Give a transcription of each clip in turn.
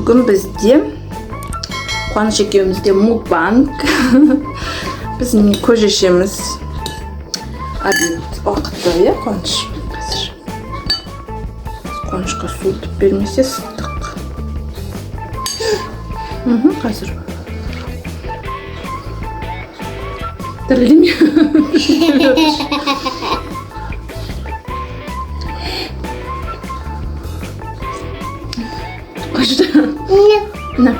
Бүгін бізде Қуаныш екеумізде мукбанг. Біздің көжешеміз обед уақытта, иә, Қуаныш? Қазір Қуанышқа суытып бермесе ыстық. Қазір тірілдеме. Қашты. На.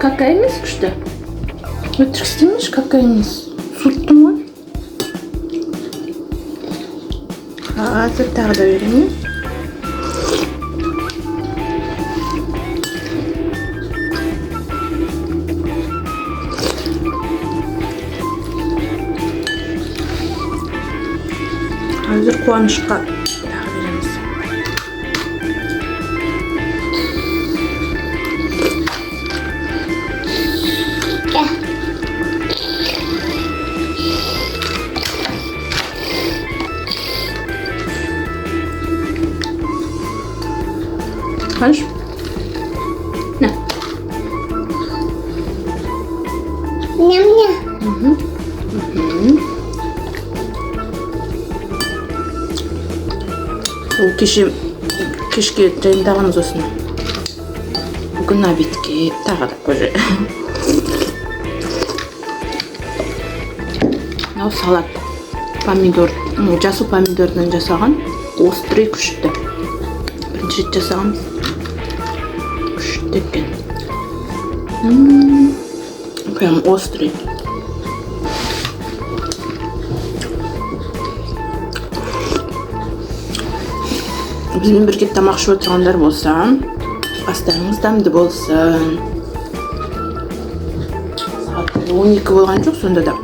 Какая емес күшті. Өтірік істемеш, какая емес. Суыттым ғой. Қазір тағы да беремін. Қазір Қуанышқа тағы береміз. Қуаныш? На. Ням-ням. Ол кешке дайындағанымыз осыны. Бүгін обедке тағы да көже. Мынау салат. Помидор, жасыл помидордан жасаған. Острый күшті. Бірінші рет жасағанбыз. Күшті екен. Прям острый. Бізбен бірге тамақ ішіп отырғандар болса, астарыңыз дәмді болсын. Сағат 12 болған жоқ, сонда да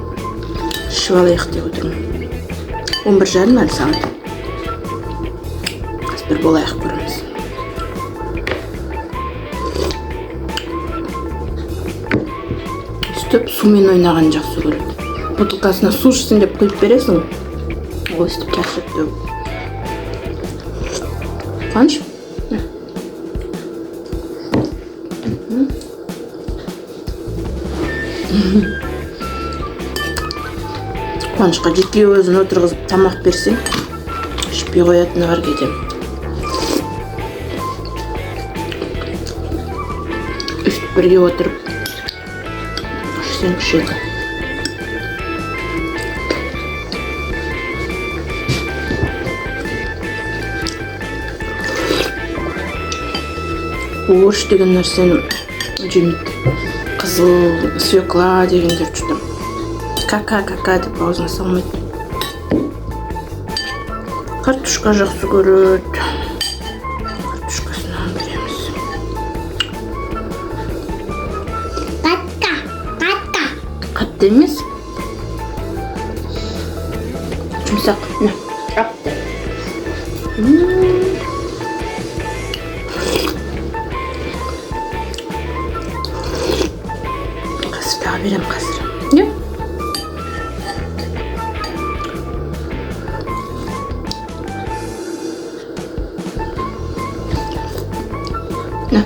ішіп алайық деп отырмын. 11:30 әлі сағат. Қазір болайық көреміз. Өстіп сумен ойнаған жақсы көреді. Бутылкасына су ішсін деп құйып бересің. Ол өстіп кәшіп деп. Қуаныш? Қуанышқа жеке өзін отырғызып тамақ берсең, ішпей қоятыны бар кейде. Үстіп бірге отырып, ішсең ішеді. Орш деген нәрсені жемейді. Қызыл, свекла дегендер жүrdім. Кака деп аузына салмайды. Картошка жақсы көреді. Картошкасынан береміз. Қатты емес. Жұмсақ. Апты. Берем қазір. Не? На.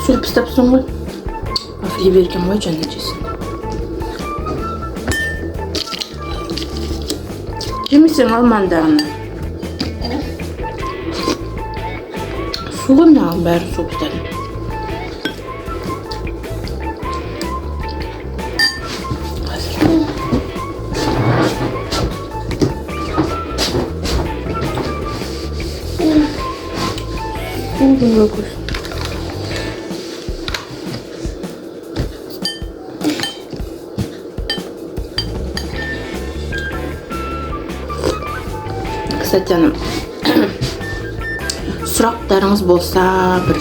Сөліп істапсың ғой. Африе берген ғой жаңа жесін. Жемесең алмандағыны. Суғын ал бәрі суықтарын. Суғын өкіз. Кстати, сұрақтарыңыз болса, бір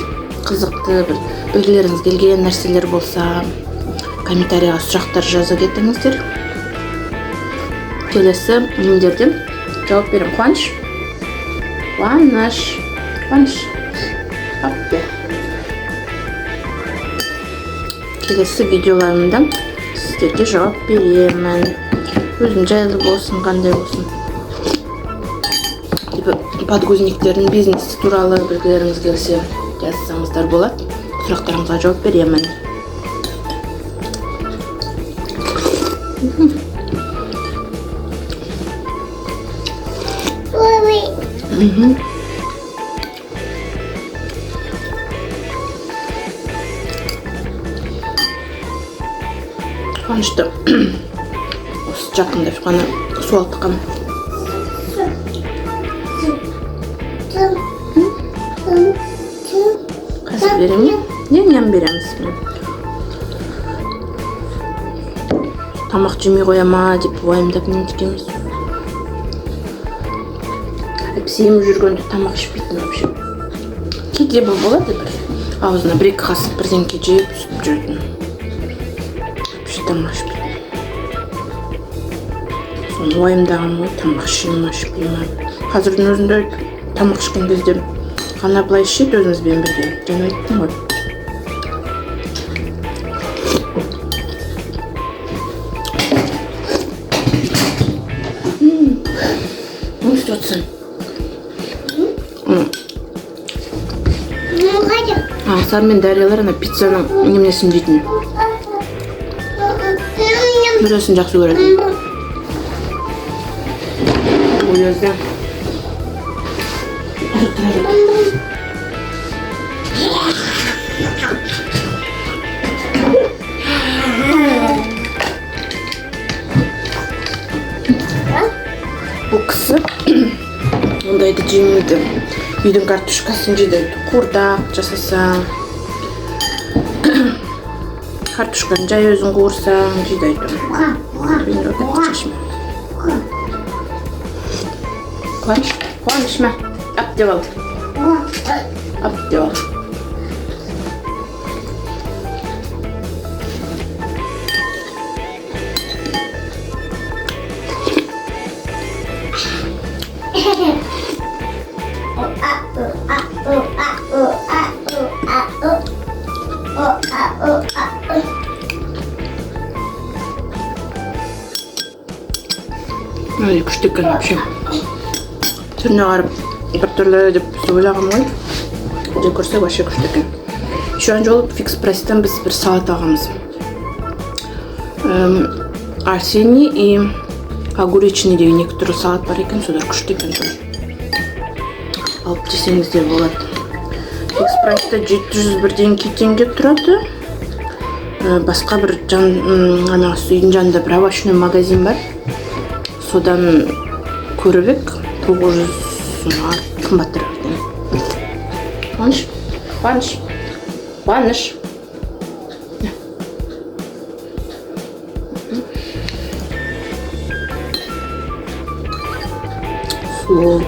қызықты, бір білгілеріңіз келген нәрселер болса, комментарияға сұрақтар жаза кетіңіздер. Келесі мендерден жауап берем. Қуаныш? Қуаныш. Аппе. Келесі видеоларымда сіздерге жауап беремін. өзүм жайлы болсын, кандай болсын. Подгузниктердин бизнеси тууралуу билгилериңиз келсе жазсаңыздар болот. Сурактарыңызга жооп беремин. Қуанышты осы жақында ғана су алтықам. Қазір беремін. Нем береміз. Тамақ жемей қояма деп уайымдап не етеміз. Әйтпесе еміп жүргенде тамақ ішпейтін вообще. Кейде бұл болады бір. Аузына бір-екі қасық бірдеңке жеп үстіп жүретін. Тамақ ішпейтін. Соны уайымдаған ғой, тамақ ішемін, ішпеймін. Қазірдің өзінде тамақ ішкен кезде ғана былай ішеді өзіңізбен бірге. Жаңа айттым ғой. Не істеп отырсың? Сары мен Дарьялар ана пиццаның немесін жейтін. Бүреsin жақсы көретін. Бұл өзді. Бұл кісі ондайды жемейді. Үйдің картошкасын жейді. Қуырдақ жасаса. Картошканы жай өзің қуырсаң жейді айту. Мен рокетті шашым. Қуаныш ма? Ап деп ал. Ап деп ал. Күшті екен вообще. Түріне қарып бір түрлі деп ойлағым ғой. Жек көрсек вообще күшті екен. Еще жолы Фикс Прайстан біз бір салат алғанбыз. Арсений и огуречный деген екі түрлі салат бар екен, содар күшті екен. Алып жесеңіздер болады. Фикс Прайста 701 теңге тұрады. Басқа бір үйдің жанында бір овощной магазин бар. Содан көріп ек 900 қымбаттырақ екен. Қуаныш. Су.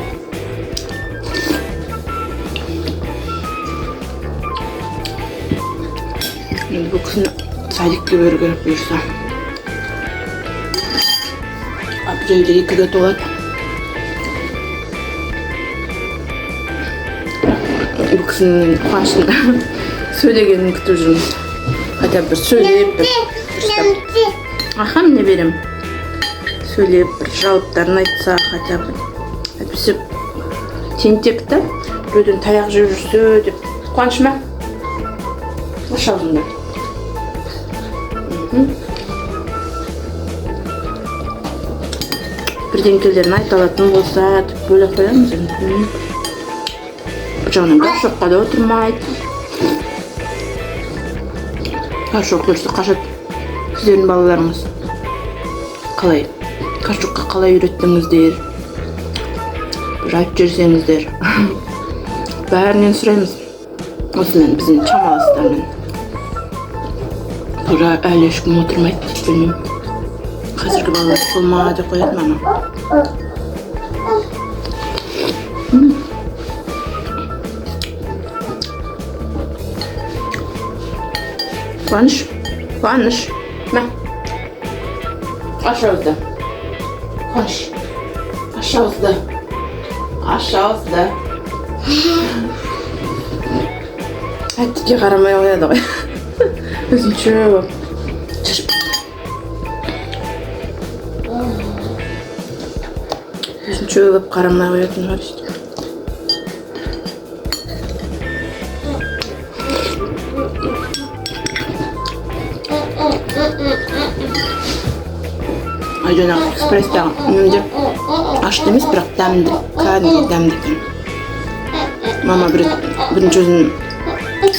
Бұл кісіні садикке беру керек бұйырса. Апрельде 2-ге толады. Бұл кісінің Қуаныштың сөйлегенін күтіп жүрміз. Хотя бір сөйлеп бір. Аха, не берем. Сөйлеп бір жауаптарын айтса, хотя бір. Әйтпесе тентекті біреуден таяқ жеп жүрсе деп. Қуаныш ма? Аша аузында. Бірдеңкелерін айта алатын болса деп бөлек қоямыз енді. Бұл жағынан горшокқа да отырмайды. Горшок көрсе қашады. Сіздердің балаларыңыз қалай? Горшокқа қалай үйреттіңіздер? Бір айтып жүрсеңіздер. Бәрінен сұраймыз. Осымен біздің шамаластармен. Бұл әлі ешкім отырмайды деп білмеймін. Қазіргі балалар болма деп қояды мама. Қуаныш. Мә. Аш ауызды. Қуаныш. Аш ауызды. Әттіке қарамай қояды ғой. Өзінше болып. Шашып. Сосын шөліп қарамай қоятын бар işte. Жаңағы экспресстағы үнімде ашты емес, бірақ дәмді, кәдімгі дәмді екен. Мама бірінші өзін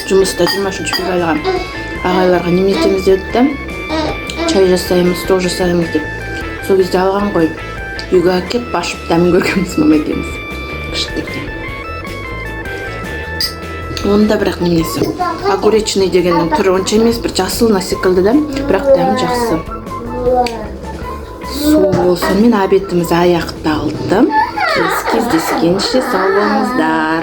жұмыста 23 февральға ағайларға неме етеміз деді да, чай жасаймыз, тоқ жасаймыз деп. Сол кезде алған ғой, үйге әкеп ашып дәмін көргенбіз мама екеуміз. Күшті екен. Онда бірақ немесі, огуречный дегеннің түрі онша емес, бір жасыл секілді да, бірақ дәмі жақсы. Сонымен обедіміз аяқталды. Кездескенше сау болыңыздар.